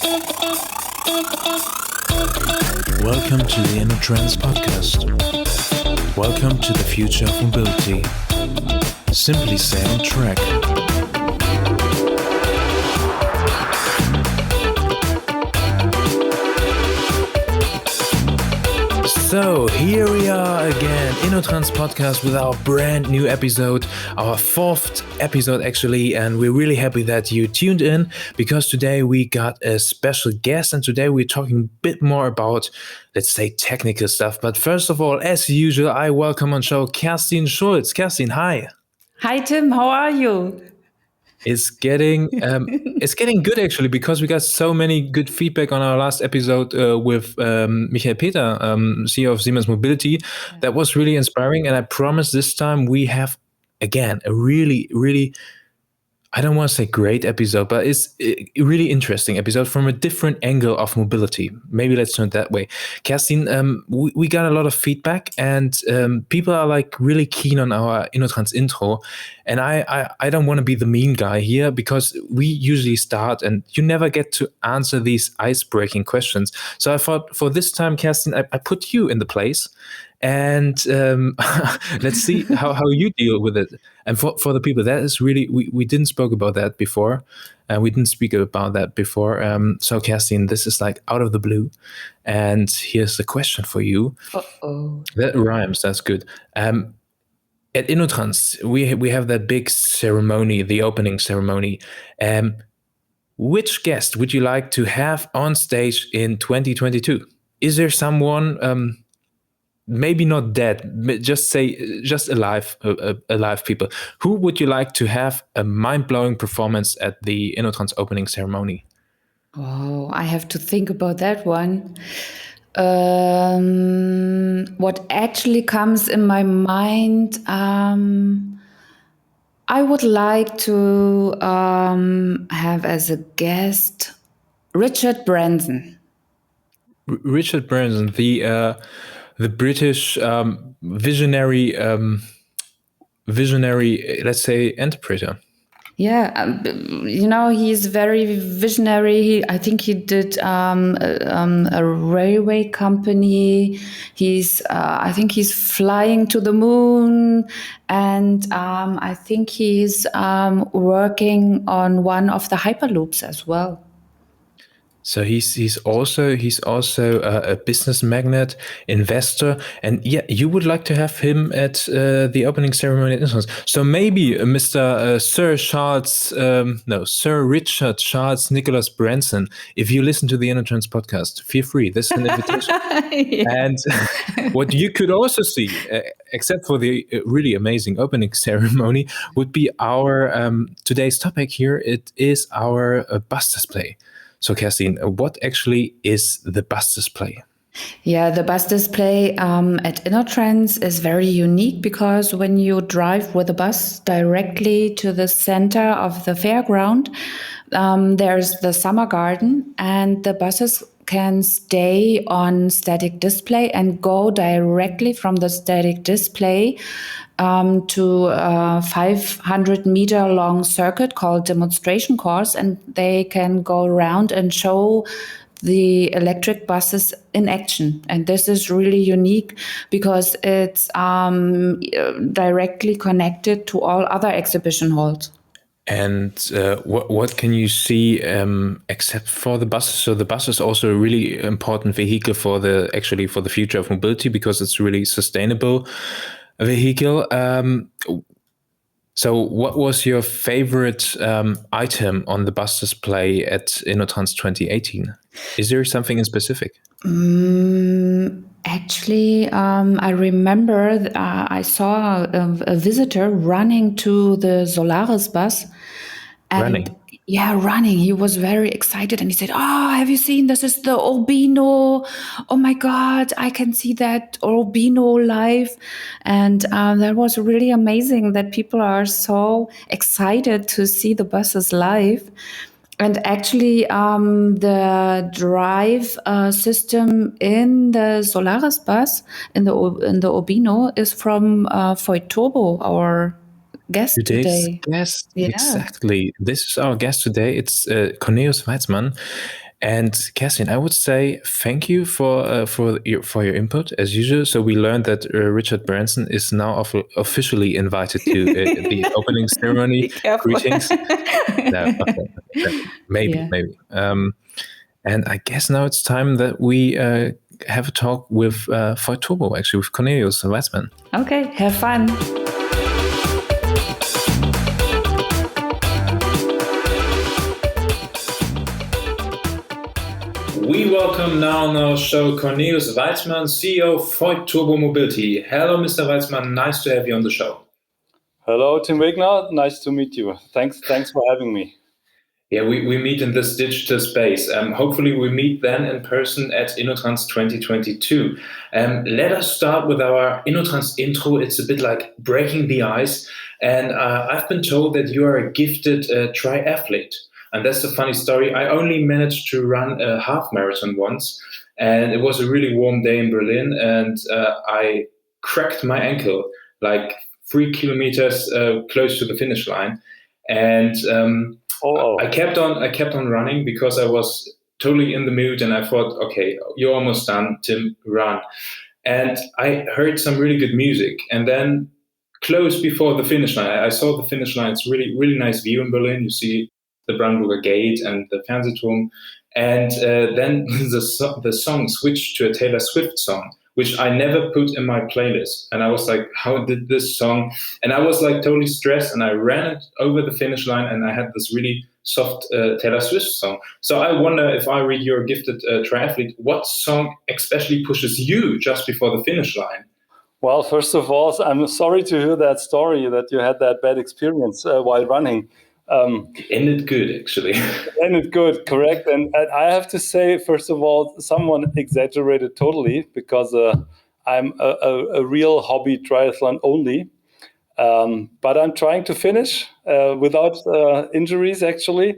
Welcome to the InnoTrans Podcast. Welcome to the future of mobility. Simply stay on track. So here we are again, InnoTrans Podcast with our brand new episode, our fourth episode actually, and we're really happy that you tuned in because today we got a special guest and today we're talking a bit more about, let's say, technical stuff. But first of all, as usual, I welcome on show Kerstin Schulz. Kerstin, hi. Hi Tim, how are you? It's getting good actually because we got so many good feedback on our last episode with Michael Peter, CEO of Siemens Mobility. That was really inspiring, and I promise this time we have again a really, really, I don't want to say great episode, but it's a really interesting episode from a different angle of mobility. Maybe let's turn it that way. Kerstin, we got a lot of feedback and people are like really keen on our InnoTrans intro. And I don't want to be the mean guy here because we usually start and you never get to answer these ice-breaking questions. So I thought for this time, Kerstin, I put you in the place. And let's see how you deal with it. And for the people, that is really, we didn't speak about that before. So Kerstin, this is like out of the blue. And here's the question for you. Uh-oh. That rhymes, that's good. At InnoTrans, we have that big ceremony, the opening ceremony. Which guest would you like to have on stage in 2022? Is there someone... maybe not dead, just alive people. Who would you like to have a mind-blowing performance at the InnoTrans opening ceremony? Oh, I have to think about that one. What actually comes in my mind, I would like to have as a guest Richard Branson. Richard Branson, the British visionary, let's say, interpreter. Yeah, he's very visionary. I think he did a railway company. I think he's flying to the moon, and I think he's working on one of the hyperloops as well. So he's also a business magnate, investor, and yeah, you would like to have him at the opening ceremony at InnoTrans. So maybe Sir Richard Charles Nicholas Branson. If you listen to the InnoTrans podcast, feel free. This is an invitation. Yeah. And what you could also see, except for the really amazing opening ceremony, would be our today's topic here. It is our bus display. So, Kerstin, what actually is the bus display? Yeah, the bus display at InnoTrans is very unique because when you drive with a bus directly to the center of the fairground, there's the summer garden, and the buses can stay on static display and go directly from the static display to a 500-meter long circuit called demonstration course, and they can go around and show the electric buses in action. And this is really unique because it's directly connected to all other exhibition halls. And what can you see except for the buses? So the bus is also a really important vehicle for the future of mobility because it's really sustainable vehicle. So what was your favorite item on the bus display at InnoTrans 2018? Is there something in specific? Actually, I remember I saw a visitor running to the Solaris bus. Running? Yeah, running. He was very excited and he said, "Oh, have you seen? This is the Urbino. Oh my God, I can see that Urbino live." And that was really amazing that people are so excited to see the buses live. And actually, the drive system in the Solaris bus, in the Urbino, is from Voith Turbo, our guest today. Guest, yeah. Exactly. This is our guest today. It's Cornelius Weitzmann. And Cassian, I would say thank you for your input as usual. So we learned that Richard Branson is now officially invited to the opening ceremony. Be careful. Greetings. No, okay, maybe, Yeah. maybe. And I guess now it's time that we have a talk with Voith Turbo, actually, with Cornelius Weitzmann. Okay, have fun. We welcome now on our show Cornelius Weitzmann, CEO of Voith Turbo Mobility. Hello, Mr. Weitzmann. Nice to have you on the show. Hello, Tim Wegner. Nice to meet you. Thanks for having me. Yeah, we meet in this digital space. Hopefully we meet then in person at InnoTrans 2022. Let us start with our InnoTrans intro. It's a bit like breaking the ice. And I've been told that you are a gifted triathlete. And that's a funny story. I only managed to run a half marathon once. And it was a really warm day in Berlin. And I cracked my ankle like 3 kilometers close to the finish line. And I kept on running because I was totally in the mood, and I thought, okay, you're almost done, Tim, run. And I heard some really good music, and then close before the finish line, I saw the finish line. It's really, really nice view in Berlin. You see the Brandenburger Gate and the Fernsehturm, and then the song switched to a Taylor Swift song, which I never put in my playlist. And I was like, how did this song? And I was like totally stressed, and I ran it over the finish line, and I had this really soft Taylor Swift song. So I wonder, if I read your gifted triathlete, what song especially pushes you just before the finish line? Well, first of all, I'm sorry to hear that story, that you had that bad experience while running. Ended good, actually. Ended good, correct. And I have to say, first of all, someone exaggerated totally, because I'm a real hobby triathlon only. But I'm trying to finish without injuries, actually.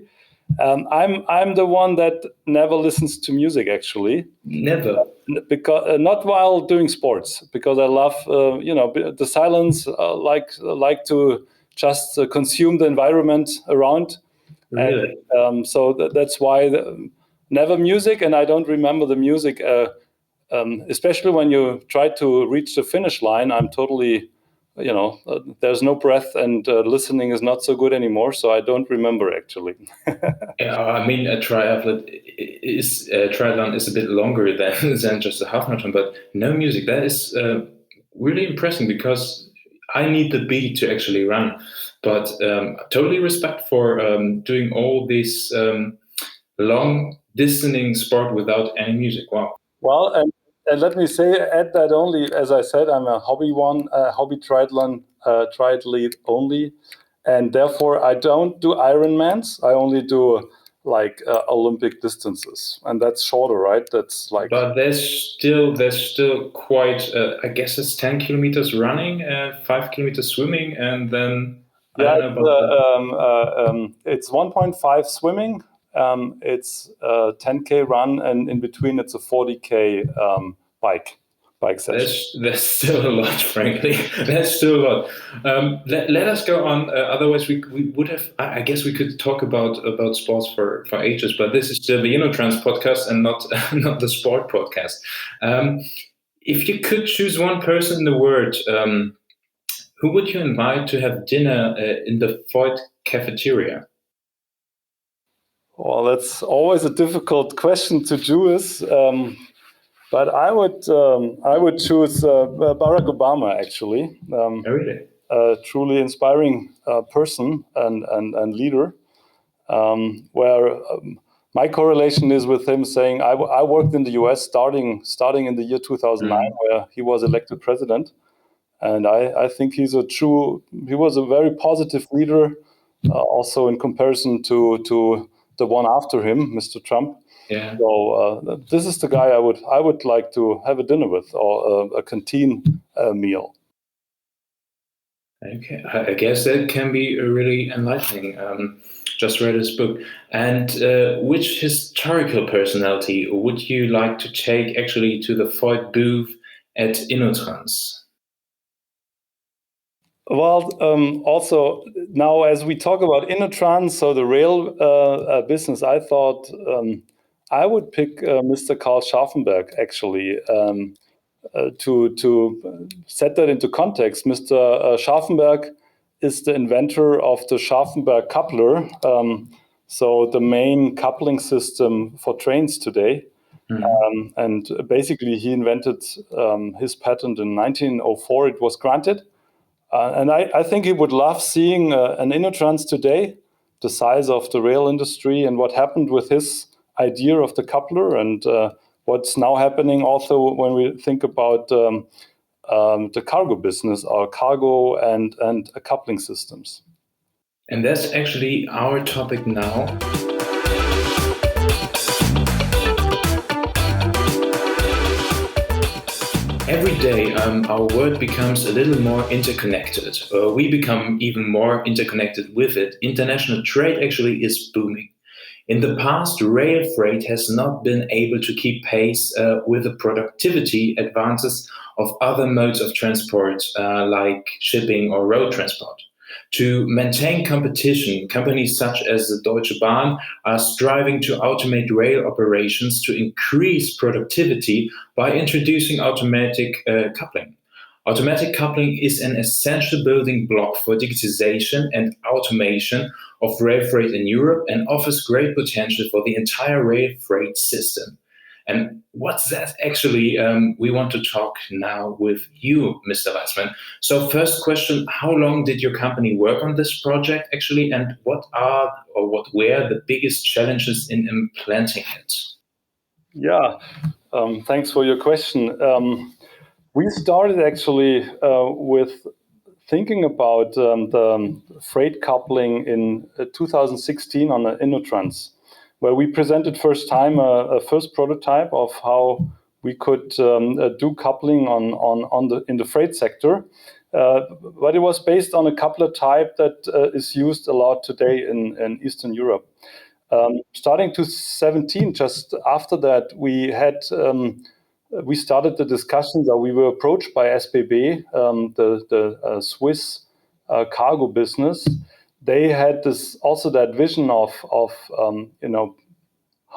I'm the one that never listens to music, actually. Never. Because not while doing sports, because I love the silence. Like to just consume the environment around. Really? And, so that's why never music, and I don't remember the music. Especially when you try to reach the finish line, I'm totally, there's no breath, and listening is not so good anymore. So I don't remember, actually. Yeah, I mean, a triathlon is a bit longer than just a half marathon, but no music. That is really impressive, because I need the beat to actually run. But totally respect for doing all this long distancing sport without any music. Wow. Well, and let me say, add that only, as I said, I'm a hobby triathlete only, and therefore I don't do Ironmans. I only do like Olympic distances, and that's shorter, right? That's like. But there's still quite. I guess it's 10 kilometers running, 5 kilometers swimming, and then Yeah, it's 1.5 swimming. It's a 10K run, and in between it's a 40K bike session. That's still a lot, frankly. That's still a lot. Let us go on. Otherwise, we would have. I guess we could talk about sports for ages. But this is still the InnoTrans podcast, and not not the sport podcast. If you could choose one person in the world, who would you invite to have dinner in the Voith cafeteria? Well, that's always a difficult question to choose. But I would choose Barack Obama, actually. Really? A truly inspiring person and leader. Where my correlation is with him saying, I worked in the US starting in the year 2009, where he was elected president. And I think he was a very positive leader, also in comparison to the one after him, Mr. Trump. Yeah. So this is the guy I would like to have a dinner with, or a canteen meal. Okay, I guess that can be really enlightening. Just read his book. And which historical personality would you like to take actually to the Voith booth at InnoTrans? Well, also now as we talk about InnoTrans, so the rail business, I thought I would pick Mr. Karl Scharfenberg, actually. To set that into context, Mr. Scharfenberg is the inventor of the Scharfenberg coupler, so the main coupling system for trains today. And basically, he invented his patent in 1904. It was granted. And I think he would love seeing an InnoTrans today, the size of the rail industry, and what happened with his idea of the coupler, and what's now happening also when we think about the cargo business, our cargo and coupling systems. And that's actually our topic now. Every day, our world becomes a little more interconnected. We become even more interconnected with it. International trade actually is booming. In the past, rail freight has not been able to keep pace with the productivity advances of other modes of transport, like shipping or road transport. To maintain competition, companies such as the Deutsche Bahn are striving to automate rail operations to increase productivity by introducing automatic coupling. Automatic coupling is an essential building block for digitization and automation of rail freight in Europe and offers great potential for the entire rail freight system. And what's that actually? We want to talk now with you, Mr. Weitzmann. So first question, how long did your company work on this project actually, and what were the biggest challenges in implementing it? Yeah, thanks for your question. We started actually with thinking about the freight coupling in 2016 on the InnoTrans, where we presented first time a first prototype of how we could do coupling in the freight sector. But it was based on a coupler type that is used a lot today in Eastern Europe. Starting 2017, just after that, we started the discussions, or we were approached by SBB, the Swiss cargo business. They had that vision of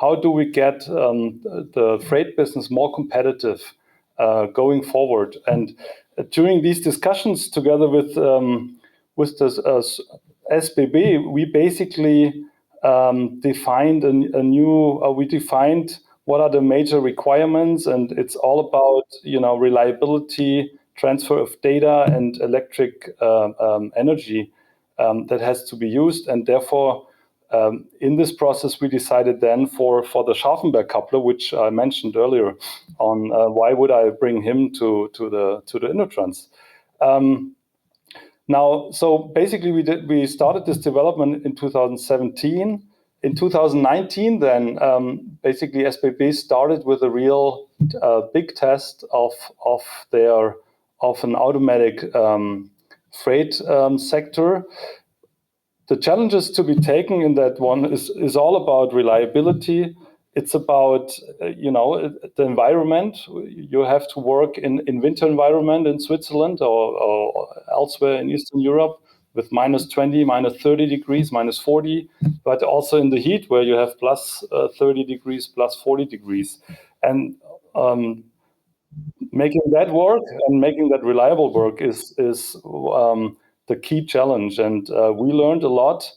how do we get the freight business more competitive going forward. And during these discussions together with the SBB, we basically defined we defined what are the major requirements, and it's all about reliability, transfer of data, and electric energy that has to be used. And therefore, in this process, we decided then for the Scharfenberg coupler, which I mentioned earlier, on why would I bring him to the InnoTrans. Now, so basically, we started this development in 2017. In 2019, then basically SBB started with a real big test of an automatic freight sector. The challenges to be taken in that one is all about reliability. It's about the environment. You have to work in winter environment in Switzerland or elsewhere in Eastern Europe with -20, -30 degrees, -40, but also in the heat where you have +30 degrees, +40 degrees. And making that work and making that reliable work is the key challenge. And we learned a lot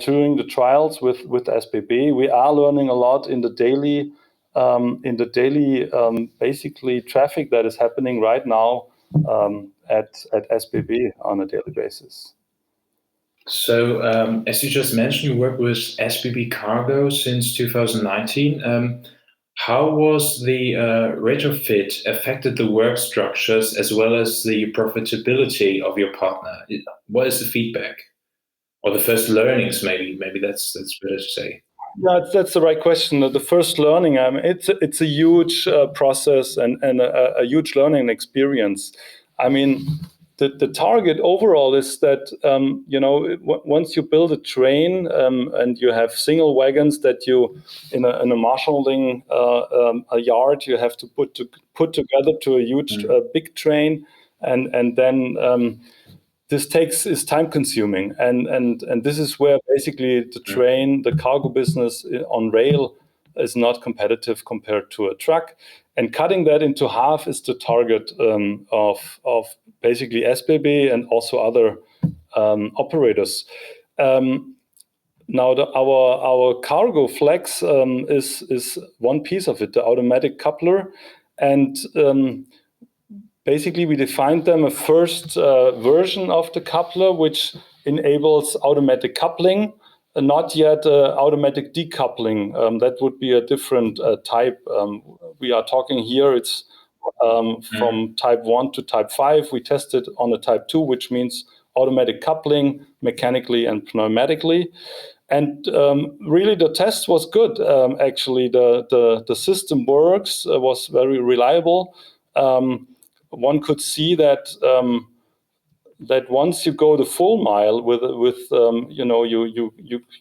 during the trials with SBB. We are learning a lot in the daily basically traffic that is happening right now at SBB on a daily basis. So, as you just mentioned, you work with SBB Cargo since 2019. How was the retrofit affected the work structures as well as the profitability of your partner? What is the feedback or the first learnings? Maybe that's better to say. Yeah, that's the right question. The first learning, it's a huge process and a huge learning experience. I mean, the target overall is that once you build a train and you have single wagons that you in a marshalling a yard you have to put together to a huge big train, and then this is time consuming, and this is where basically the cargo business on rail is not competitive compared to a truck. And cutting that into half is the target of basically SBB and also other operators. Now, our cargo flex is one piece of it, the automatic coupler, and basically we defined them a first version of the coupler, which enables automatic coupling, not yet automatic decoupling. That would be a different type. We are talking here, it's from type 1 to type 5. We tested on a type 2, which means automatic coupling mechanically and pneumatically. And really, the test was good. Actually, the system works, was very reliable. One could see that that once you go the full mile with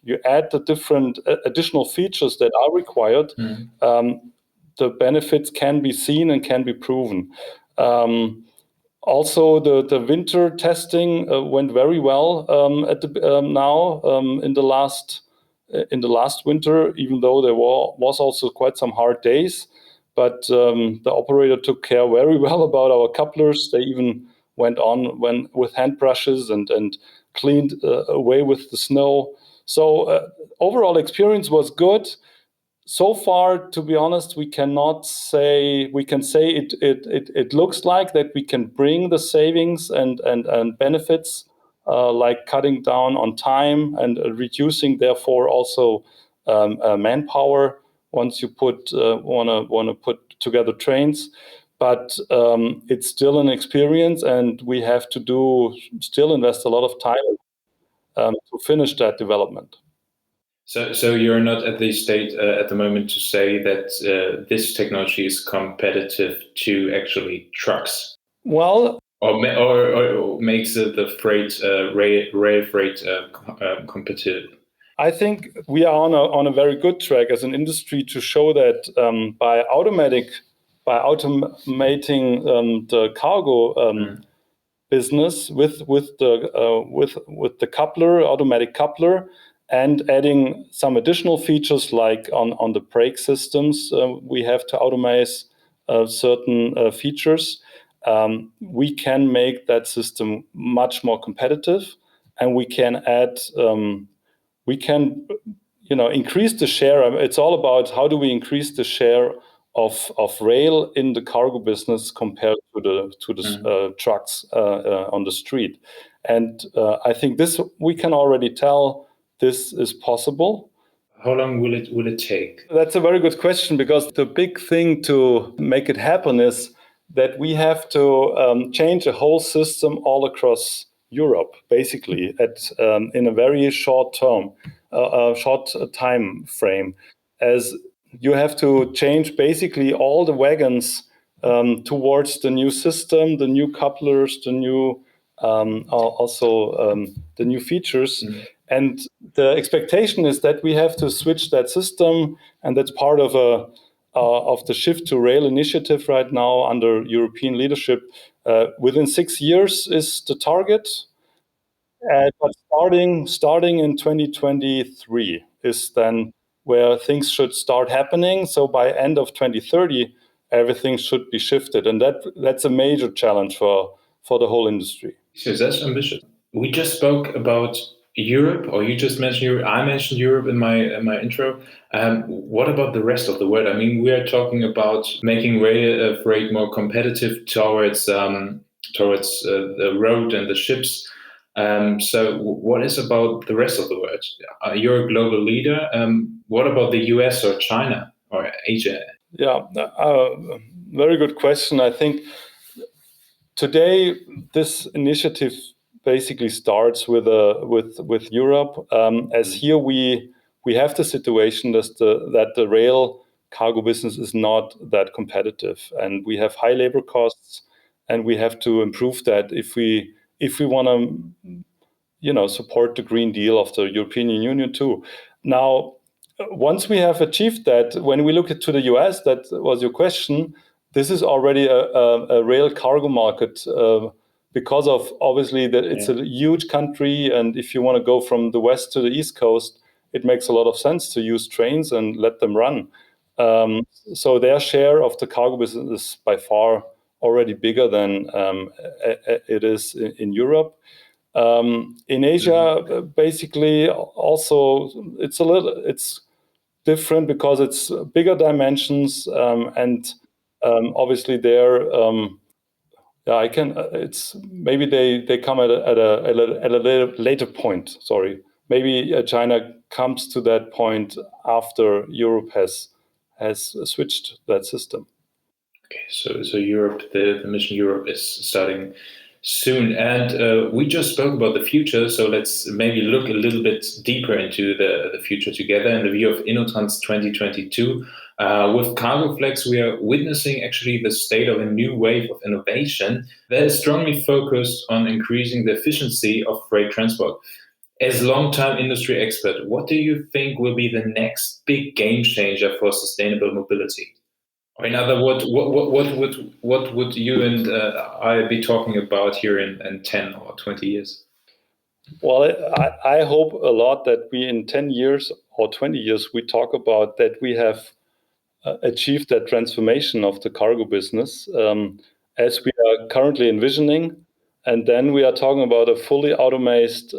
you add the different additional features that are required, the benefits can be seen and can be proven. Also, the winter testing went very well in the last winter, even though there was also quite some hard days. But the operator took care very well about our couplers. They even went on with hand brushes and cleaned away with the snow. So overall experience was good. So far, to be honest, we can say it looks like that we can bring the savings and benefits like cutting down on time and reducing therefore also manpower once you want to put together trains. But it's still an experience, and we have to still invest a lot of time to finish that development. So you're not at the state at the moment to say that this technology is competitive to actually trucks? Well, or makes the freight rail freight competitive? I think we are on a very good track as an industry to show that by automating the cargo business with the coupler, automatic coupler, and adding some additional features like on the brake systems, we have to automate certain features. We can make that system much more competitive, and we can add. We can, increase the share. It's all about how do we increase the share of rail in the cargo business compared to the trucks on the street. And I think this we can already tell this is possible. How long will it take? That's a very good question, because the big thing to make it happen is that we have to change a whole system all across Europe, basically, in a very short time frame, as you have to change basically all the wagons towards the new system, the new couplers, the new the new features. And the expectation is that we have to switch that system, and that's part of the Shift to Rail initiative right now under European leadership. Within 6 years is the target, but starting in 2023 is then where things should start happening. So by end of 2030, everything should be shifted, and that's a major challenge for the whole industry. So that's ambitious. We just spoke about Europe, or you just mentioned Europe. I mentioned Europe in my intro. What about the rest of the world? I mean, we are talking about making rail freight more competitive towards the road and the ships. So what is about the rest of the world? You're a global leader. What about the US or China or Asia? Yeah, very good question. I think today this initiative basically starts with Europe, as here we have the situation that the rail cargo business is not that competitive, and we have high labor costs, and we have to improve that if we want to support the Green Deal of the European Union too. Now, once we have achieved that, when we look to the US, that was your question, this is already a rail cargo market because of obviously that it's a huge country, and if you want to go from the west to the east coast, it makes a lot of sense to use trains and let them run. So their share of the cargo business is by far already bigger than it is in Europe. In Asia, basically, also it's different because it's bigger dimensions, and obviously there. It's maybe they come at a later point. Sorry, maybe China comes to that point after Europe has switched that system. Okay, so Europe, the mission Europe is starting soon, and we just spoke about the future. So let's maybe look a little bit deeper into the future together in the view of InnoTrans 2022. With CargoFlex, we are witnessing actually the state of a new wave of innovation that is strongly focused on increasing the efficiency of freight transport. As long-time industry expert, what do you think will be the next big game changer for sustainable mobility? Or in other words, what would you and I be talking about here in 10 or 20 years? Well, I hope a lot that we in 10 years or 20 years, we talk about that we have achieved that transformation of the cargo business as we are currently envisioning. And then we are talking about a fully automated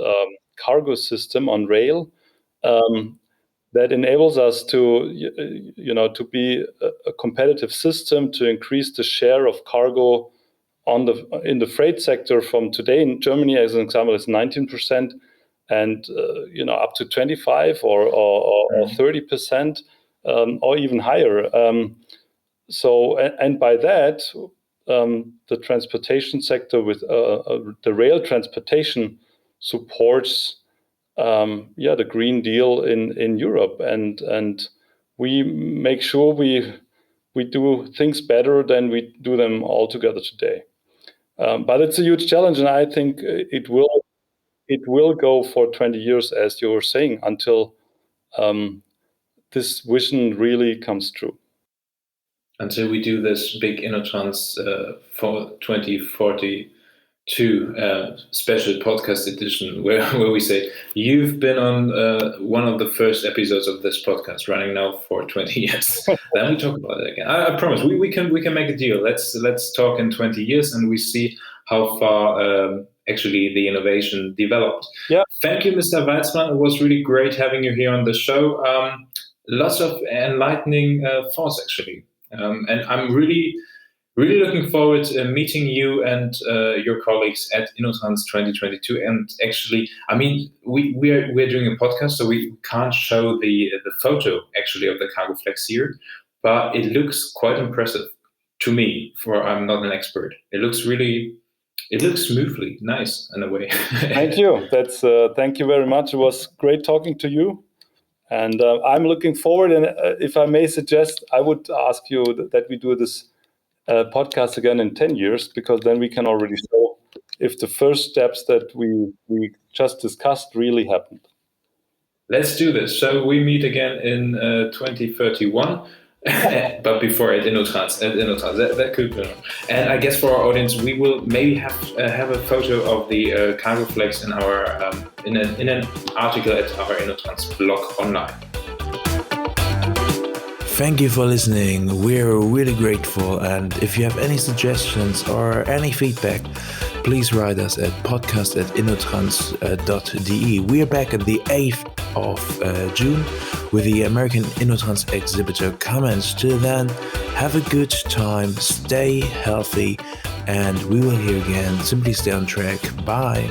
cargo system on rail that enables us to be a competitive system to increase the share of cargo in the freight sector from today in Germany, as an example, is 19%, and up to 25 or 30%, or even higher. And by that, the transportation sector with the rail transportation supports the Green Deal in Europe, and we make sure we do things better than we do them all together today. But it's a huge challenge, and I think it will go for 20 years, as you were saying, until this vision really comes true. Until we do this big InnoTrans for 2042 special podcast edition, where we say you've been on one of the first episodes of this podcast, running now for 20 years. Then we talk about it again. I promise we can make a deal. Let's talk in 20 years and we see how far actually the innovation developed. Yeah. Thank you, Mr. Weitzmann. It was really great having you here on the show. Lots of enlightening thoughts, actually. And I'm really looking forward to meeting you and your colleagues at InnoTrans 2022. And actually, I mean, we're doing a podcast, so we can't show the photo actually of the CargoFlex here, but it looks quite impressive to me. For I'm not an expert. It looks smoothly, nice in a way. Thank you. Thank you very much. It was great talking to you. And I'm looking forward. And if I may suggest, I would ask you that we do this podcast again in 10 years, because then we can already show if the first steps that we just discussed really happened. Let's do this. So we meet again in 2031. But before at InnoTrans, that could be. And I guess for our audience, we will maybe have a photo of the CargoFlex in our in an article at our InnoTrans blog online. Thank you for listening. We're really grateful. And if you have any suggestions or any feedback, please write us at podcast@innotrans.de. We are back at the 8th of June with the American InnoTrans exhibitor Comments. Till then, have a good time, stay healthy, and we will hear again. Simply stay on track. Bye.